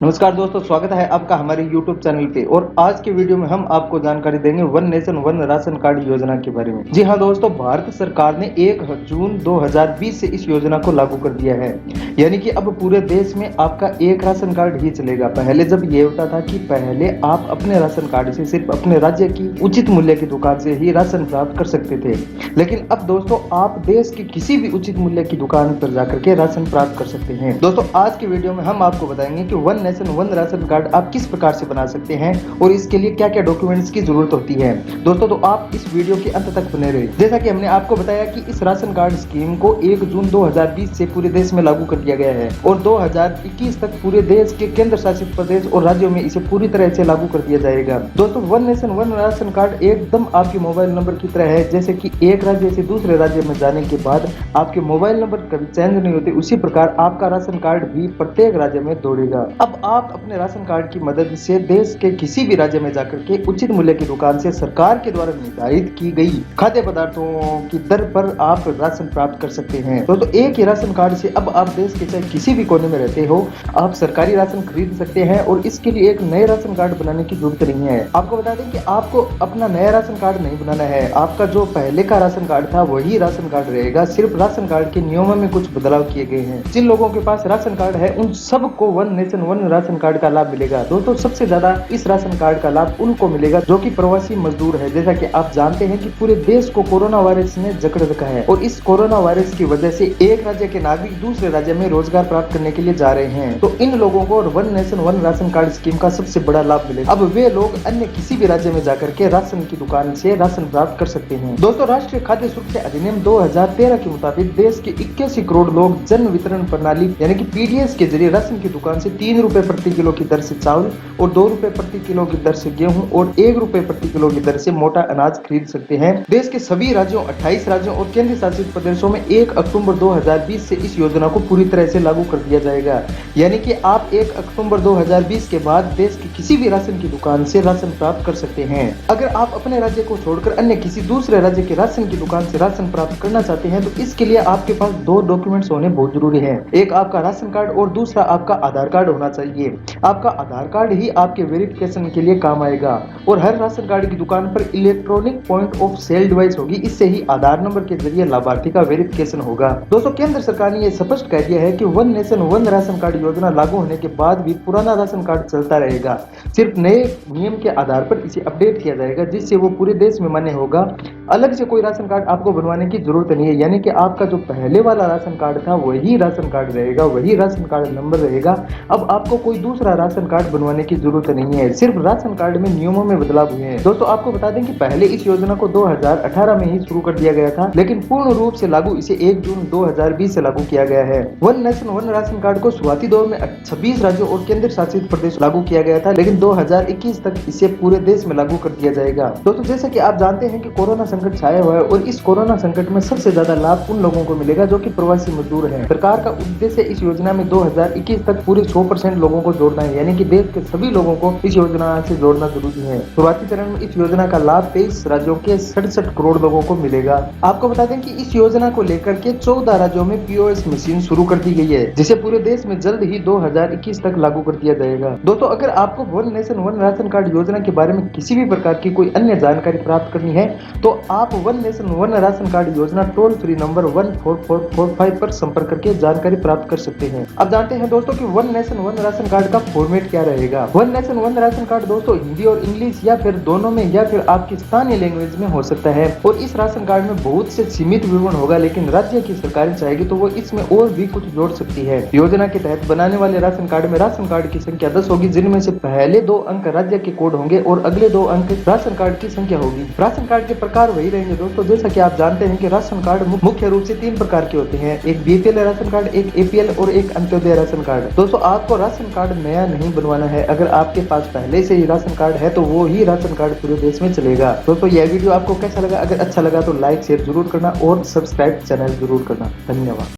नमस्कार दोस्तों, स्वागत है आपका हमारे YouTube चैनल पे। और आज के वीडियो में हम आपको जानकारी देंगे one nation one ration card योजना के बारे में। जी हाँ दोस्तों, भारत सरकार ने 1 जून 2020 से इस योजना को लागू कर दिया है। यानी कि अब पूरे देश में आपका एक राशन कार्ड ही चलेगा। पहले जब ये होता था कि पहले आप अपने राशन कार्ड से सिर्फ अपने राज्य की उचित मूल्य की दुकान से ही राशन प्राप्त कर सकते थे, लेकिन अब दोस्तों आप देश की किसी भी उचित मूल्य की दुकान पर जाकर के राशन प्राप्त कर सकते हैं। दोस्तों आज के वीडियो में हम आपको बताएंगे कि one nation one ration card आप किस प्रकार से बना सकते हैं और इसके लिए क्या क्या डॉक्यूमेंट्स की जरूरत होती है। दोस्तों तो आप इस वीडियो के अंत तक बने रहे। जैसा कि हमने आपको बताया कि इस राशन कार्ड स्कीम को 1 जून 2020 से पूरे देश में लागू कर दिया गया है और 2021 तक पूरे देश के केंद्र शासित प्रदेश और राज्यों में इसे पूरी तरह से लागू कर दिया जाएगा। दोस्तों one nation one ration card एकदम आपके मोबाइल नंबर की तरह है। जैसे कि एक राज्य से दूसरे राज्य में जाने के बाद आपके मोबाइल नंबर कभी चेंज नहीं होते, उसी प्रकार आपका राशन कार्ड भी प्रत्येक राज्य में दौड़ेगा। अब आप अपने राशन कार्ड की मदद से देश के किसी भी राज्य में जाकर के उचित मूल्य की दुकान से सरकार के द्वारा निर्धारित की गई खाद्य पदार्थों की दर पर आप राशन प्राप्त कर सकते हैं। तो एक ही राशन कार्ड से अब आप देश के चाहे किसी भी कोने में रहते हो, आप सरकारी राशन खरीद सकते हैं और इसके लिए एक नए राशन कार्ड बनाने की जरूरत नहीं है। आपको बता दें कि आपको अपना नया राशन कार्ड नहीं बनाना है। आपका जो पहले का राशन कार्ड था वही राशन कार्ड रहेगा, सिर्फ राशन कार्ड के नियमों में कुछ बदलाव किए गए हैं। जिन लोगों के पास राशन कार्ड है उन सबको one nation one ration card का लाभ मिलेगा। दोस्तों सबसे ज्यादा इस राशन कार्ड का लाभ उनको मिलेगा जो कि प्रवासी मजदूर है। जैसा कि आप जानते हैं कि पूरे देश को कोरोना वायरस ने जकड़ रखा है और इस कोरोना वायरस की वजह से एक राज्य के नागरिक दूसरे राज्य में रोजगार प्राप्त करने के लिए जा रहे हैं। तो इन लोगों को one nation one ration card scheme का सबसे बड़ा लाभ मिलेगा। अब वे लोग अन्य किसी भी राज्य में जाकर के राशन की दुकान से राशन प्राप्त कर सकते हैं। दोस्तों राष्ट्रीय खाद्य सुरक्षा अधिनियम 2013 के मुताबिक देश के 81 करोड़ लोग जन वितरण प्रणाली यानी कि पीडीएस के जरिए राशन की दुकान से 3 रुपए प्रति किलो की दर से चावल और 2 रुपए प्रति किलो की दर से गेहूं और 1 रुपए प्रति किलो की दर से मोटा अनाज खरीद सकते हैं। देश के सभी राज्यों 28 राज्यों और केंद्र शासित प्रदेशों में 1 अक्टूबर 2020 से इस योजना को पूरी तरह से लागू कर दिया जाएगा। यानी कि आप 1 अक्टूबर 2020 के बाद देश की किसी भी राशन की दुकान से राशन प्राप्त कर सकते हैं। अगर आप अपने राज्य को छोड़कर अन्य किसी दूसरे राज्य के राशन की दुकान से राशन प्राप्त करना चाहते हैं तो इसके लिए आपके पास 2 डॉक्यूमेंट्स होने बहुत जरूरी है। एक आपका राशन कार्ड और दूसरा आपका आधार कार्ड होना चाहिए। आपका आधार कार्ड ही आपके वेरिफिकेशन के लिए काम आएगा और हर राशन कार्ड की दुकान पर electronic point of sale device होगी। इससे ही आधार नंबर के जरिए लाभार्थी का वेरिफिकेशन होगा। दोस्तों केंद्र सरकार ने यह स्पष्ट कह दिया है कि one nation one ration card योजना लागू होने के बाद भी पुराना राशन कार्ड चलता रहेगा। सिर्फ नए नियम के आधार पर इसे अपडेट किया जाएगा जिससे वो पूरे देश में मान्य होगा। अलग से कोई राशन कार्ड आपको बनवाने की जरूरत नहीं है। यानी कि आपका जो पहले वाला राशन कार्ड था वही राशन कार्ड रहेगा, वही राशन कार्ड नंबर रहेगा। अब आपको कोई दूसरा राशन कार्ड बनवाने की जरूरत नहीं है। सिर्फ राशन कार्ड में नियमों में बदलाव हुए हैं। दोस्तों आपको बता दें कि पहले इस योजना को 2018 में ही शुरू कर दिया गया था, लेकिन पूर्ण रूप से लागू इसे 1 जून 2020 से लागू किया गया है। One nation one ration card को शुरुआती दौर में 26 राज्यों और केंद्र शासित प्रदेश लागू किया गया था, लेकिन 2021 तक इसे पूरे देश में लागू कर दिया जाएगा। दोस्तों जैसे कि आप जानते हैं कि कोरोना संकट छाया हुआ है और इस कोरोना संकट में सबसे ज्यादा लाभ उन लोगों को मिलेगा जो कि प्रवासी मजदूर हैं। सरकार का उद्देश्य इस योजना में 2021 तक पूरे 100% लोगों को जोड़ना है। यानी कि देश के सभी लोगों को इस योजना से जोड़ना जरूरी है। शुरुआती चरण में इस योजना का लाभ 23 राज्यों के 67 करोड़ लोगों को मिलेगा। आपको बता दें कि इस योजना को लेकर के 14 राज्यों में पीओएस मशीन शुरू कर दी गई है, जिसे पूरे देश में जल्द ही 2021 तक लागू कर दिया जाएगा। दोस्तों अगर आपको one nation one ration card योजना के बारे में किसी भी प्रकार की कोई अन्य जानकारी प्राप्त करनी है तो आप one nation one ration card योजना टोल फ्री नंबर 14445 पर संपर्क करके जानकारी प्राप्त कर सकते हैं। अब जानते हैं दोस्तों कि one nation one ration card का फॉर्मेट क्या रहेगा। One nation one ration card दोस्तों हिंदी और इंग्लिश या फिर दोनों में या फिर आपकी स्थानीय लैंग्वेज में हो सकता है और इस राशन कार्ड में बहुत से सीमित विवरण होगा, लेकिन राज्य की सरकार चाहेगी तो वो इसमें और भी कुछ जोड़ सकती है। योजना के तहत बनाने वाले राशन कार्ड में राशन कार्ड की संख्या 10 होगी, जिनमें से पहले 2 अंक राज्य के कोड होंगे और अगले 2 अंक राशन कार्ड की संख्या होगी। राशन कार्ड के प्रकार वही रहेंगे दोस्तों। जैसा कि आप जानते हैं कि राशन कार्ड मुख्य रूप से 3 प्रकार के होते हैं, एक बीपीएल राशन कार्ड, एक एपीएल और एक अंत्योदय राशन कार्ड। दोस्तों आपको राशन कार्ड नया नहीं बनवाना है। अगर आपके पास पहले से ही राशन कार्ड है तो वो ही राशन कार्ड पूरे देश में चलेगा। दोस्तों यह वीडियो आपको कैसा लगा? अगर अच्छा लगा तो लाइक शेयर जरूर करना और सब्सक्राइब चैनल जरूर करना। धन्यवाद।